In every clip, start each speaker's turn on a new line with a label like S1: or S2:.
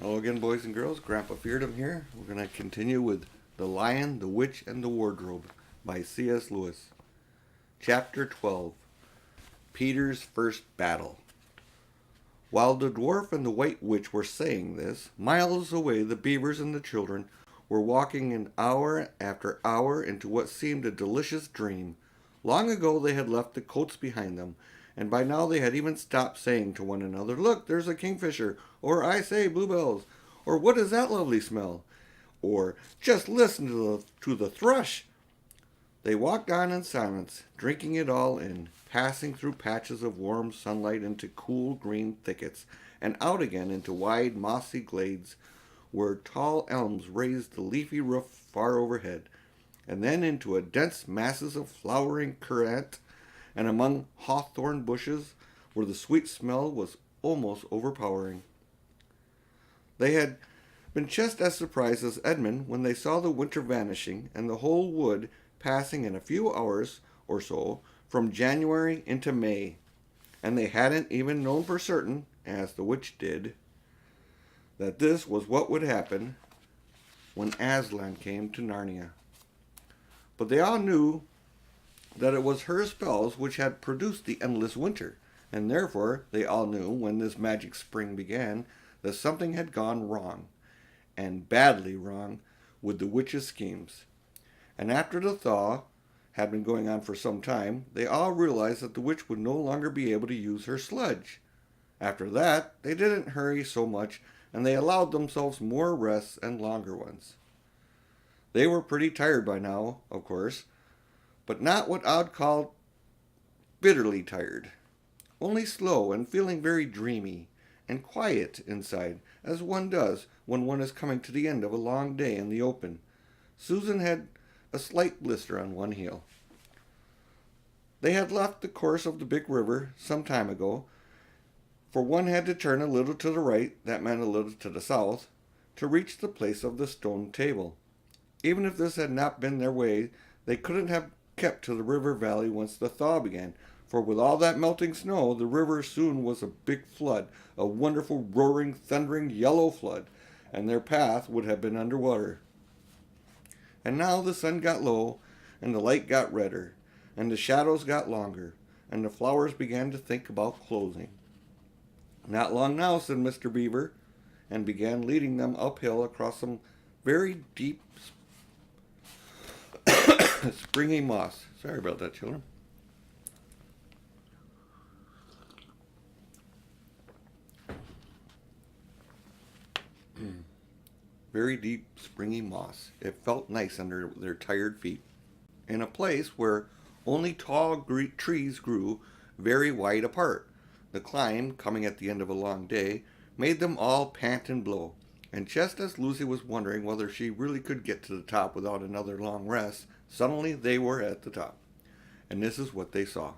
S1: Hello again, boys and girls. Grandpa Pheardom here. We're going to continue with The Lion, the Witch, and the Wardrobe by C.S. Lewis. Chapter 12. Peter's First Battle. While the dwarf and the white witch were saying this, miles away the beavers and the children were walking in hour after hour into what seemed a delicious dream. Long ago they had left the coats behind them, and by now they had even stopped saying to one another, "Look, there's a kingfisher," or "I say, bluebells," or "What is that lovely smell?" or "Just listen to the thrush." They walked on in silence, drinking it all in, passing through patches of warm sunlight into cool green thickets, and out again into wide mossy glades where tall elms raised the leafy roof far overhead, and then into a dense masses of flowering currant, and among hawthorn bushes where the sweet smell was almost overpowering. They had been just as surprised as Edmund when they saw the winter vanishing and the whole wood passing in a few hours or so from January into May, and they hadn't even known for certain, as the witch did, that this was what would happen when Aslan came to Narnia. But they all knew that it was her spells which had produced the endless winter, and therefore they all knew when this magic spring began that something had gone wrong, and badly wrong, with the witch's schemes. And after the thaw had been going on for some time, they all realized that the witch would no longer be able to use her sledge. After that, they didn't hurry so much, and they allowed themselves more rests and longer ones. They were pretty tired by now, of course, but not what I'd call bitterly tired, only slow and feeling very dreamy and quiet inside, as one does when one is coming to the end of a long day in the open. Susan had a slight blister on one heel. They had left the course of the big river some time ago, for one had to turn a little to the right, that meant a little to the south, to reach the place of the stone table. Even if this had not been their way, they couldn't have kept to the river valley once the thaw began, for with all that melting snow, the river soon was a big flood, a wonderful, roaring, thundering, yellow flood, and their path would have been under water. And now the sun got low, and the light got redder, and the shadows got longer, and the flowers began to think about closing. "Not long now," said Mr. Beaver, and began leading them uphill across some very deep springy moss. Sorry about that, children. Very deep springy moss. It felt nice under their tired feet. In a place where only tall trees grew very wide apart. The climb, coming at the end of a long day, made them all pant and blow. And just as Lucy was wondering whether she really could get to the top without another long rest, suddenly they were at the top. And this is what they saw.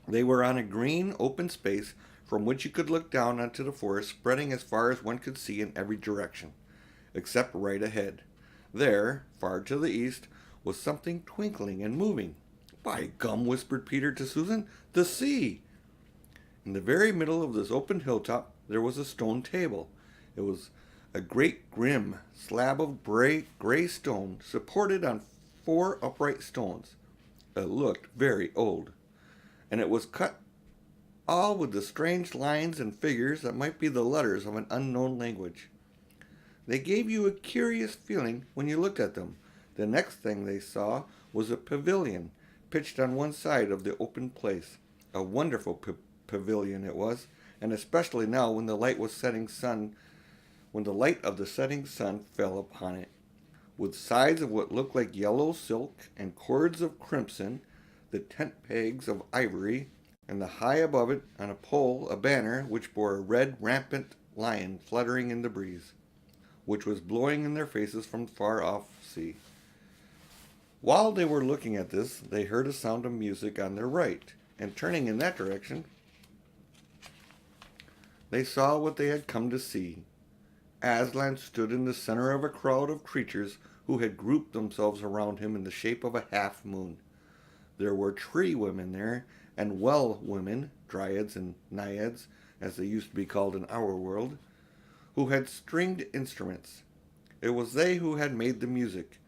S1: They were on a green, open space from which you could look down onto the forest spreading as far as one could see in every direction, except right ahead. There, far to the east, was something twinkling and moving. "By gum," whispered Peter to Susan, "the sea!" In the very middle of this open hilltop there was a stone table. It was a great grim slab of gray stone supported on 4 upright stones. It looked very old, and it was cut all with the strange lines and figures that might be the letters of an unknown language. They gave you a curious feeling when you looked at them. The next thing they saw was a pavilion pitched on one side of the open place. A wonderful pavilion it was, and especially now when the light of the setting sun fell upon it, with sides of what looked like yellow silk and cords of crimson, the tent pegs of ivory, and the high above it on a pole a banner which bore a red rampant lion fluttering in the breeze, which was blowing in their faces from far off sea. While they were looking at this, they heard a sound of music on their right, and turning in that direction, they saw what they had come to see. Aslan stood in the center of a crowd of creatures who had grouped themselves around him in the shape of a half moon. There were tree women there, and well women, dryads and naiads, as they used to be called in our world, who had stringed instruments. It was they who had made the music.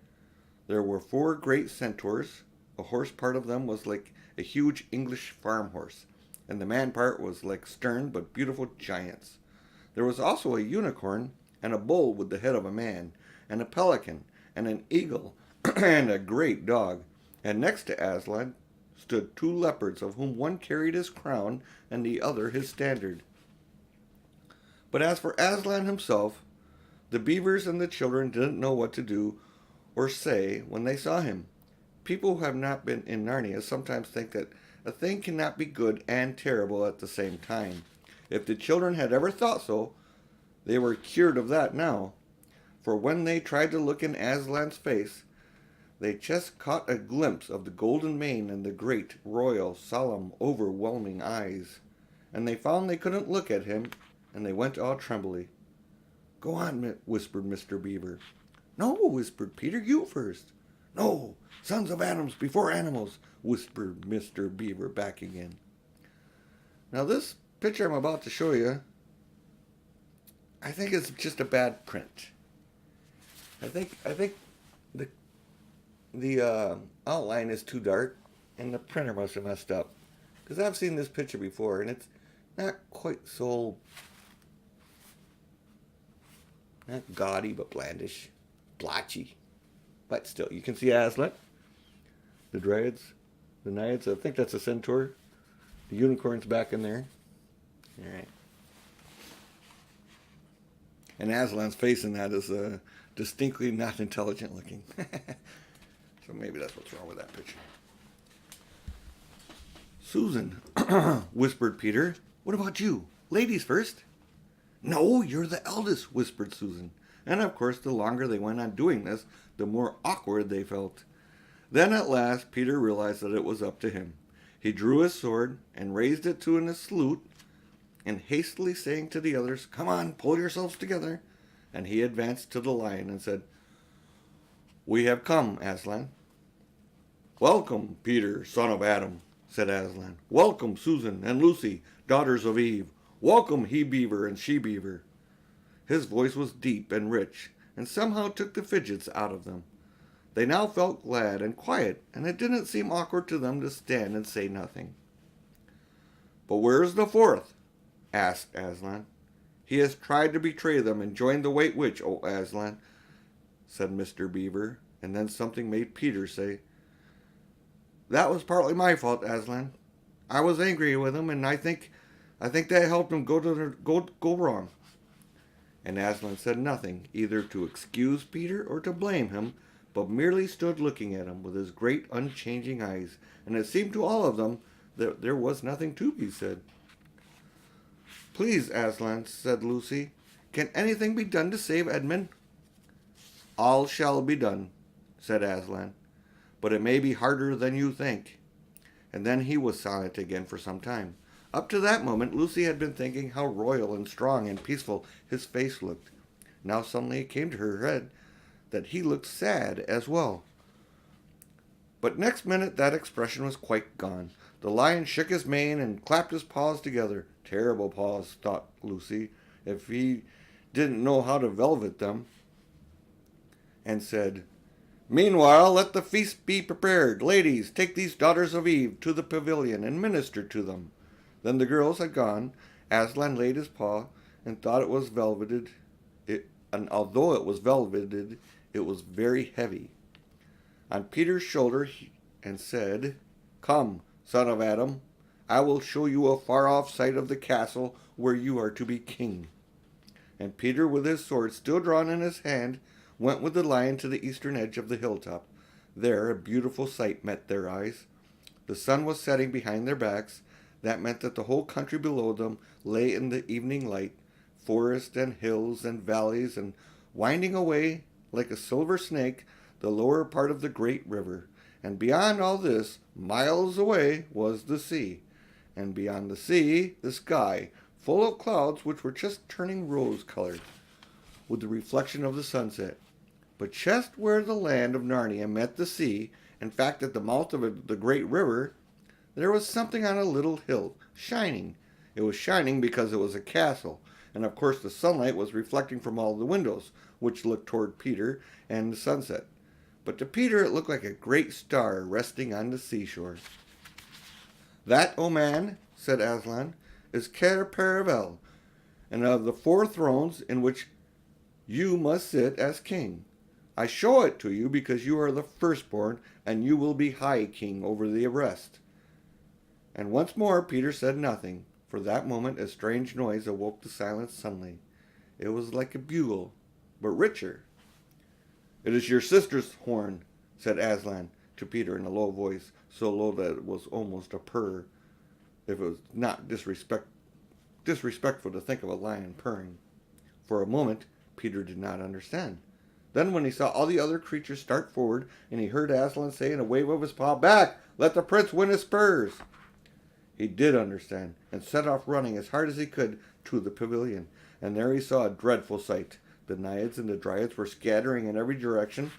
S1: There were 4 great centaurs. A horse part of them was like a huge English farm horse, and the man part was like stern but beautiful giants. There was also a unicorn, and a bull with the head of a man, and a pelican, and an eagle, and a great dog. And next to Aslan stood 2 leopards, of whom one carried his crown and the other his standard. But as for Aslan himself, the beavers and the children didn't know what to do or say when they saw him. People who have not been in Narnia sometimes think that a thing cannot be good and terrible at the same time. If the children had ever thought so, they were cured of that now. For when they tried to look in Aslan's face, they just caught a glimpse of the golden mane and the great, royal, solemn, overwhelming eyes. And they found they couldn't look at him, and they went all trembly. "Go on," whispered Mr. Beaver. "No," whispered Peter, "you first." "No, sons of Adams before animals," whispered Mr. Beaver back again. Now this picture I'm about to show you, I think it's just a bad print. I think the outline is too dark, and the printer must have messed up. Because I've seen this picture before, and it's not quite so, not gaudy, but blandish, blotchy. But still, you can see Aslan, the dryads, the naiads. I think that's a centaur. The unicorn's back in there. All right. And Aslan's face in that is distinctly not intelligent looking. So maybe that's what's wrong with that picture. "Susan," whispered Peter, "what about you? Ladies first." "No, you're the eldest," whispered Susan. And of course, the longer they went on doing this, the more awkward they felt. Then at last, Peter realized that it was up to him. He drew his sword and raised it to a salute, and hastily saying to the others, "Come on, pull yourselves together," and he advanced to the lion and said, "We have come, Aslan." "Welcome, Peter, son of Adam," said Aslan. "Welcome, Susan and Lucy, daughters of Eve. Welcome, he-beaver and she-beaver." His voice was deep and rich, and somehow took the fidgets out of them. They now felt glad and quiet, and it didn't seem awkward to them to stand and say nothing. "But where's the 4th?" asked Aslan. "He has tried to betray them and joined the White Witch, O Aslan," said Mr. Beaver, and then something made Peter say, "That was partly my fault, Aslan. I was angry with him, and I think that helped him go wrong." And Aslan said nothing, either to excuse Peter or to blame him, but merely stood looking at him with his great unchanging eyes, and it seemed to all of them that there was nothing to be said. "Please, Aslan," said Lucy, "can anything be done to save Edmund?" "All shall be done," said Aslan, "but it may be harder than you think." And then he was silent again for some time. Up to that moment, Lucy had been thinking how royal and strong and peaceful his face looked. Now suddenly it came to her head that he looked sad as well. But next minute that expression was quite gone. The lion shook his mane and clapped his paws together. Terrible paws, thought Lucy, if he didn't know how to velvet them. And said, "Meanwhile, let the feast be prepared. Ladies, take these daughters of Eve to the pavilion and minister to them." Then the girls had gone. Aslan laid his paw and thought it was velveted. And although it was velveted, it was very heavy on Peter's shoulder, and said, "Come, son of Adam, I will show you a far-off sight of the castle where you are to be king." And Peter, with his sword still drawn in his hand, went with the lion to the eastern edge of the hilltop. There a beautiful sight met their eyes. The sun was setting behind their backs. That meant that the whole country below them lay in the evening light, forest and hills and valleys, and winding away like a silver snake, the lower part of the great river. And beyond all this, miles away, was the sea. And beyond the sea, the sky, full of clouds which were just turning rose-colored with the reflection of the sunset. But just where the land of Narnia met the sea, in fact at the mouth of the great river, there was something on a little hill, shining. It was shining because it was a castle, and of course the sunlight was reflecting from all the windows, which looked toward Peter and the sunset. But to Peter it looked like a great star resting on the seashore. "That, O man," said Aslan, "is Cair Paravel, and of the 4 thrones in which you must sit as king. I show it to you because you are the firstborn, and you will be high king over the rest." And once more Peter said nothing. For that moment a strange noise awoke the silence suddenly. It was like a bugle, but richer. "It is your sister's horn," said Aslan to Peter in a low voice, so low that it was almost a purr, if it was not disrespectful to think of a lion purring. For a moment Peter did not understand. Then when he saw all the other creatures start forward, and he heard Aslan say in a wave of his paw, "Back! Let the prince win his spurs!" He did understand, and set off running as hard as he could to the pavilion. And there he saw a dreadful sight. The naiads and the dryads were scattering in every direction.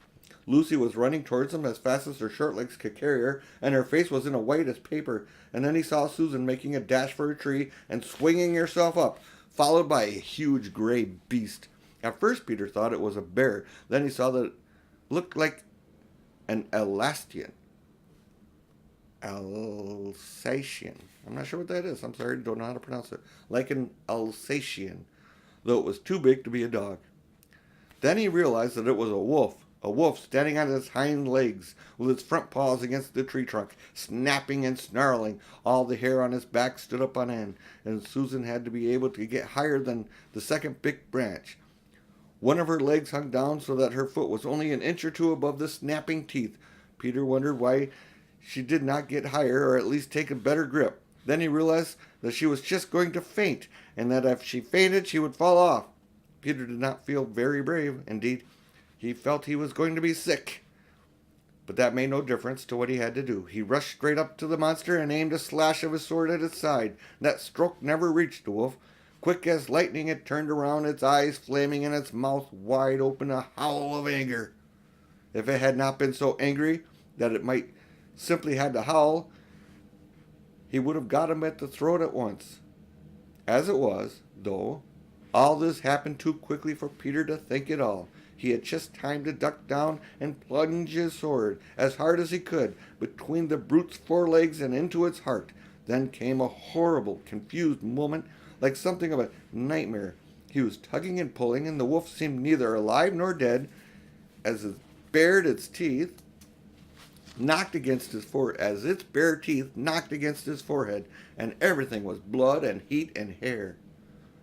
S1: Lucy was running towards them as fast as her short legs could carry her, and her face was in a white as paper. And then he saw Susan making a dash for a tree and swinging herself up, followed by a huge gray beast. At first Peter thought it was a bear. Then he saw that it looked like an Alsatian. Alsatian. I'm not sure what that is. I'm sorry, don't know how to pronounce it. Like an Alsatian, though it was too big to be a dog. Then he realized that it was a wolf standing on its hind legs, with its front paws against the tree trunk, snapping and snarling. All the hair on his back stood up on end, and Susan had to be able to get higher than the second big branch. One of her legs hung down so that her foot was only an inch or 2 above the snapping teeth. Peter wondered why she did not get higher, or at least take a better grip. Then he realized that she was just going to faint, and that if she fainted she would fall off. Peter did not feel very brave. Indeed, he felt he was going to be sick. But that made no difference to what he had to do. He rushed straight up to the monster and aimed a slash of his sword at its side. That stroke never reached the wolf. Quick as lightning it turned around, its eyes flaming and its mouth wide open, a howl of anger. If it had not been so angry that it might simply had to howl, he would have got him at the throat at once. As it was, though, all this happened too quickly for Peter to think it all. He had just time to duck down and plunge his sword as hard as he could between the brute's forelegs and into its heart. Then came a horrible, confused moment, like something of a nightmare. He was tugging and pulling, and the wolf seemed neither alive nor dead, as it bared its teeth, knocked against his forehead, as its bare teeth knocked against his forehead, and everything was blood and heat and hair.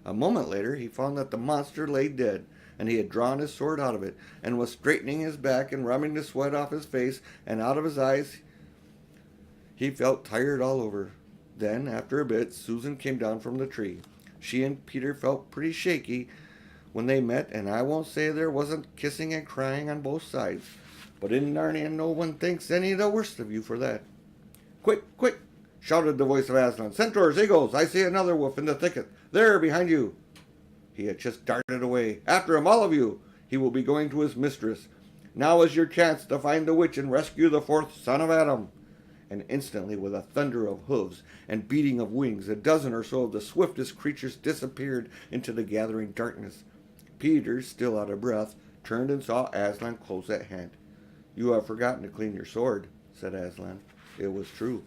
S1: A moment later he found that the monster lay dead, and he had drawn his sword out of it, and was straightening his back and rubbing the sweat off his face and out of his eyes. He felt tired all over. Then, after a bit, Susan came down from the tree. She and Peter felt pretty shaky when they met, and I won't say there wasn't kissing and crying on both sides. But in Narnia no one thinks any the worse of you for that. "Quick, quick!" shouted the voice of Aslan. "Centaurs, eagles, I see another wolf in the thicket. There, behind you." He had just darted away. "After him, all of you! He will be going to his mistress. Now is your chance to find the witch and rescue the 4th son of Adam." And instantly, with a thunder of hooves and beating of wings, a dozen or so of the swiftest creatures disappeared into the gathering darkness. Peter, still out of breath, turned and saw Aslan close at hand. "You have forgotten to clean your sword," said Aslan. It was true.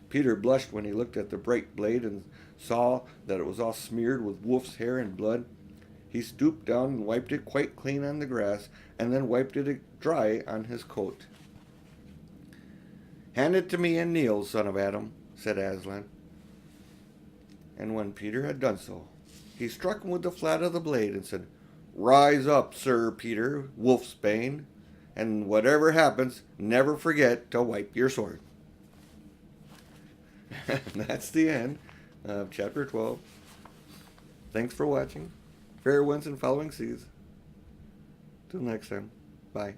S1: Peter blushed when he looked at the bright blade and saw that it was all smeared with wolf's hair and blood. He stooped down and wiped it quite clean on the grass, and then wiped it dry on his coat. "Hand it to me and kneel, son of Adam," said Aslan. And when Peter had done so, he struck him with the flat of the blade and said, "Rise up, Sir Peter, wolfsbane, and whatever happens, never forget to wipe your sword." And that's the end of chapter 12. Thanks for watching. Fair winds and following seas. Till next time. Bye.